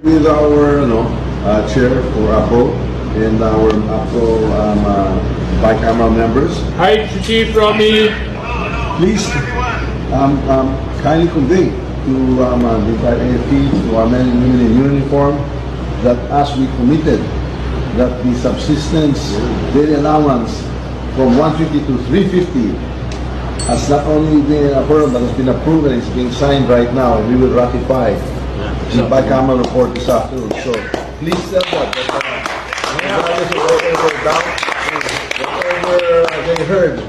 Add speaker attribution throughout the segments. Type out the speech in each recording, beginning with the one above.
Speaker 1: With our chair for APO and our APO bicameral members,
Speaker 2: Hi, Chief Romy.
Speaker 1: please kindly convey to the entire AFP, to our men and women in uniform, that as we committed, that the subsistence daily allowance from 150 to 350 has not only been affirmed but has been approved and is being signed right now. We will ratify the bicameral report this afternoon. So please tell that regardless of whatever doubt, whatever they heard,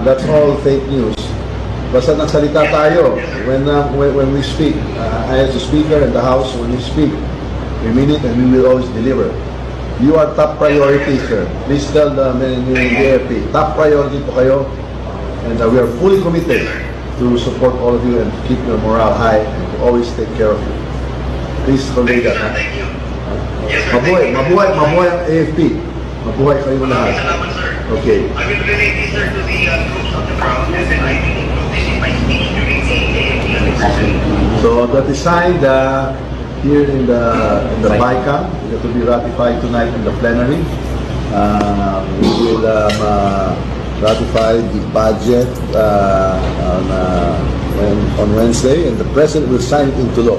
Speaker 1: that's all fake news. Basta nagsalita tayo when we speak. I as the speaker in the House, when we speak, we mean it and we will always deliver. You are top priority, sir. Please tell the men and women in the AFP, top priority po kayo, and we are fully committed to support all of you and keep your morale high and to always take care of you. Please convey that.
Speaker 3: Thank you.
Speaker 1: Mabuhay ang AFP. Mabuhay kayo lahat.
Speaker 3: Salamat, sir.
Speaker 1: Okay.
Speaker 3: I will relate this, sir, to the troops on the ground, and then I will include this in my speech during the AFP anniversary.
Speaker 1: So that is signed here in the BICAM. It will be ratified tonight in the plenary. We will ratify the budget on Wednesday, and the President will sign it into law.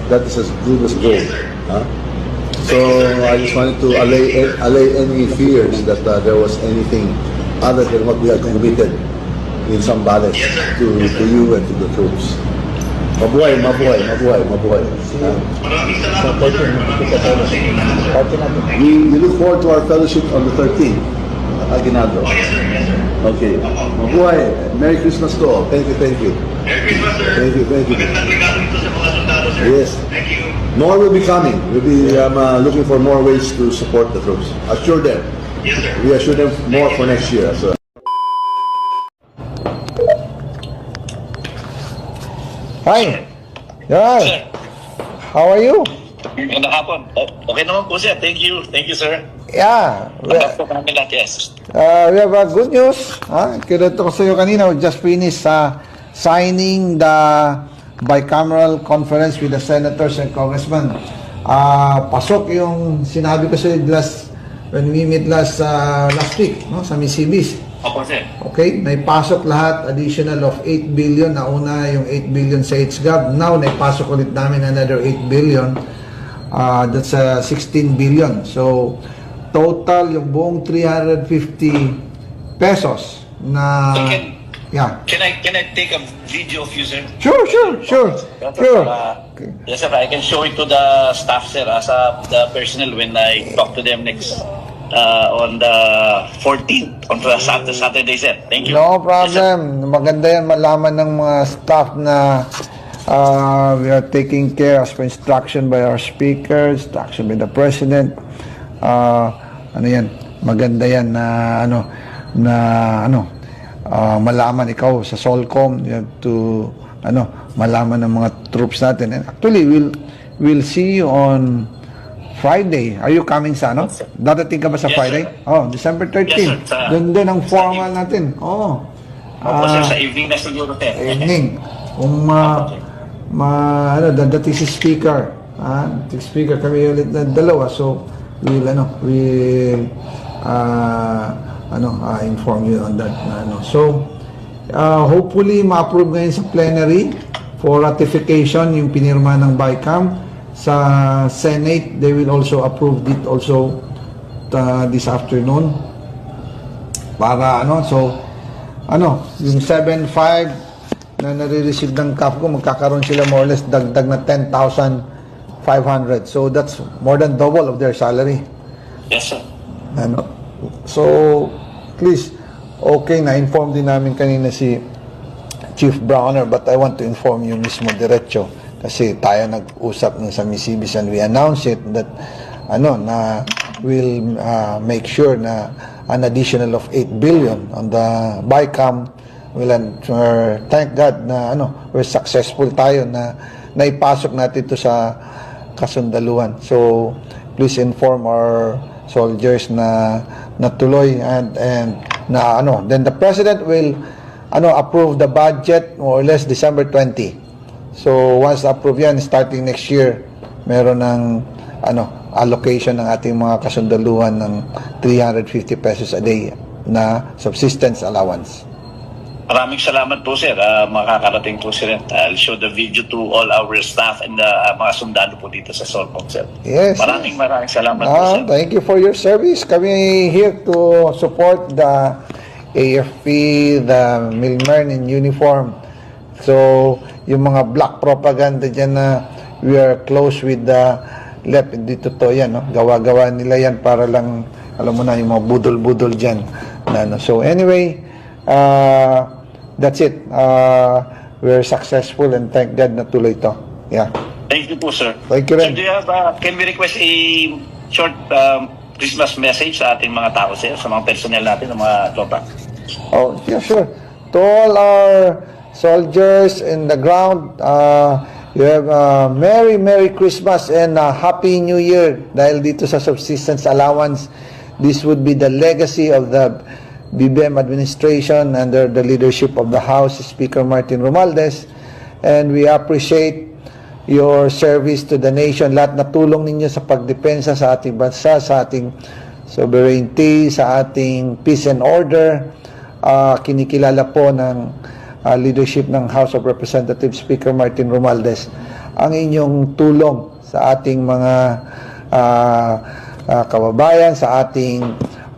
Speaker 1: That is as good as gold. So I just wanted to allay any fears that there was anything other than what we had committed in some balance to you and to the troops. Mabuhay.
Speaker 3: Maraming salamat, sir.
Speaker 1: We look forward to our fellowship on the 13th, Aguinaldo.
Speaker 3: Oh, yes, sir. Yes, sir.
Speaker 1: Okay. Mabuhay. Merry Christmas to all. Thank you.
Speaker 3: Merry Christmas, sir.
Speaker 1: Thank you.
Speaker 3: Magandang regalo ito sa mga sundalo, sir.
Speaker 1: Yes.
Speaker 3: Thank you.
Speaker 1: More will be coming. We'll be looking for more ways to support the troops. Assure them.
Speaker 3: Yes, sir.
Speaker 1: We assure them more for next year. So.
Speaker 4: Hi. Yeah. How are you?
Speaker 5: Magandang hapon. Okay naman po, sir. Thank you. Thank you, sir.
Speaker 4: Yeah.
Speaker 5: Magandang po kami lahat, yes.
Speaker 4: We have good news. Kinuto ko sa iyo kanina. We just finished signing the bicameral conference with the senators and congressmen. Pasok yung sinabi ko sa iyo when we meet last week, no, sa Misibis.
Speaker 5: Opo, sir.
Speaker 4: Okay, naipasok lahat, additional of 8 billion. Nauna yung 8 billion sa HGAB. Now, naipasok ulit namin another 8 billion. That's 16 billion. So, total yung buong 350 pesos na... Yeah.
Speaker 5: Can I take a video of you, sir?
Speaker 4: Sure.
Speaker 5: Yes, sir. I can show it to the staff, sir, as the personnel when I talk to them next on the 14th, on the Saturday, sir. Thank you.
Speaker 4: No
Speaker 5: Yes, sir.
Speaker 4: problem. Maganda yan malaman ng mga staff na we are taking care as per instruction by our speaker, instruction by the president. Ano yan? Maganda yan na malaman ikaw sa Solcom. You have to malaman ng mga troops natin. And actually, we'll see you on Friday. Are you coming sa Dadating ka ba sa
Speaker 5: Yes,
Speaker 4: Friday?
Speaker 5: sir.
Speaker 4: Oh, December 13.
Speaker 5: Yes, sir.
Speaker 4: Doon din ang
Speaker 5: Sa
Speaker 4: formal natin. Oh.
Speaker 5: Opo, sir. Sa evening na siguro, sir.
Speaker 4: Evening. Kung dadating si speaker. Speaker kami ulit na dalawa. So, we'll inform you on that. So, hopefully, ma-approve ngayon sa plenary for ratification yung pinirma ng BICAM. Sa Senate, they will also approve it also this afternoon. Para yung 7.5 na nare-receive ng CAFCO, magkakaroon sila more or less dagdag na 10,500. So that's more than double of their salary.
Speaker 5: Yes, sir.
Speaker 4: So, please, okay, na-inform din namin kanina si Chief Browner, but I want to inform you mismo diretso kasi tayo nag-usap sa Misibis and we announce it that na we'll make sure na an additional of 8 billion on the BICAM. Thank God na we're successful tayo na naipasok natin ito sa kasundaluhan. So please inform our soldiers na natuloy and then the president will approve the budget more or less December 20. So once approve yan starting next year, meron ng allocation ng ating mga kasundaluhan ng 350 pesos a day na subsistence allowance.
Speaker 5: Maraming salamat po, sir. Makakarating po, sir. I'll show the video to all our staff and mga sundalo po dito sa Sorpong, sir.
Speaker 4: Yes.
Speaker 5: Maraming salamat po, sir.
Speaker 4: Thank you for your service. Kami here to support the AFP, the milkmen in uniform. So, yung mga black propaganda dyan na we are close with the left, hindi totoo yan, no? Gawa-gawa nila yan para lang, alam mo na, yung mga budol-budol dyan. So, anyway, that's it. We're successful and thank God na tuloy to. Yeah.
Speaker 5: Thank you po, sir.
Speaker 4: Thank you
Speaker 5: Sir,
Speaker 4: rin.
Speaker 5: do you have, can we request a short Christmas message sa ating mga tao, sir, sa mga personnel natin, sa mga tropa?
Speaker 4: Oh, yeah, sure. To all our soldiers in the ground, you have a Merry Christmas and a Happy New Year. Dahil dito sa subsistence allowance, this would be the legacy of the BBM administration under the leadership of the House Speaker Martin Romualdez. And we appreciate your service to the nation. Lahat na tulong ninyo sa pagdepensa sa ating bansa, sa ating sovereignty, sa ating peace and order. Kinikilala po ng leadership ng House of Representatives Speaker Martin Romualdez ang inyong tulong sa ating mga kababayan, sa ating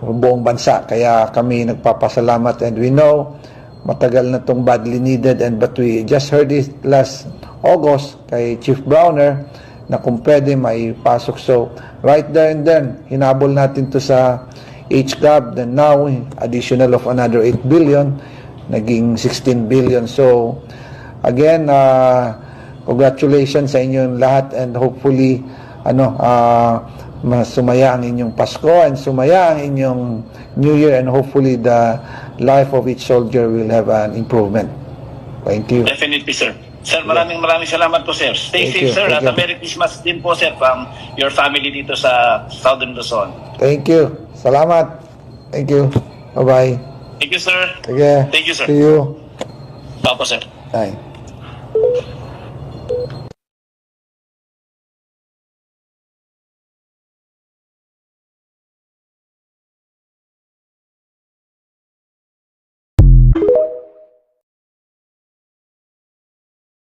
Speaker 4: buong bansa. Kaya kami nagpapasalamat, and we know matagal na itong badly needed, but we just heard it last August kay Chief Browner na kung pwede maipasok. So right there and then hinabol natin to sa HGAB, then now additional of another 8 billion, naging 16 billion. So again, congratulations sa inyong lahat, and hopefully sumaya ang inyong Pasko and sumaya ang inyong New Year, and hopefully the life of each soldier will have an improvement. Thank you.
Speaker 5: Definitely, sir. Sir, maraming salamat po, sir. Stay
Speaker 4: Thank
Speaker 5: safe,
Speaker 4: you.
Speaker 5: sir.
Speaker 4: Thank
Speaker 5: At a
Speaker 4: you.
Speaker 5: Merry Christmas din po, sir, from your family dito sa Southern Luzon.
Speaker 4: Thank you. Salamat. Thank you. Bye-bye.
Speaker 5: Thank you, sir.
Speaker 4: Okay.
Speaker 5: Thank you, sir.
Speaker 4: See you.
Speaker 5: Opo, sir.
Speaker 4: Bye.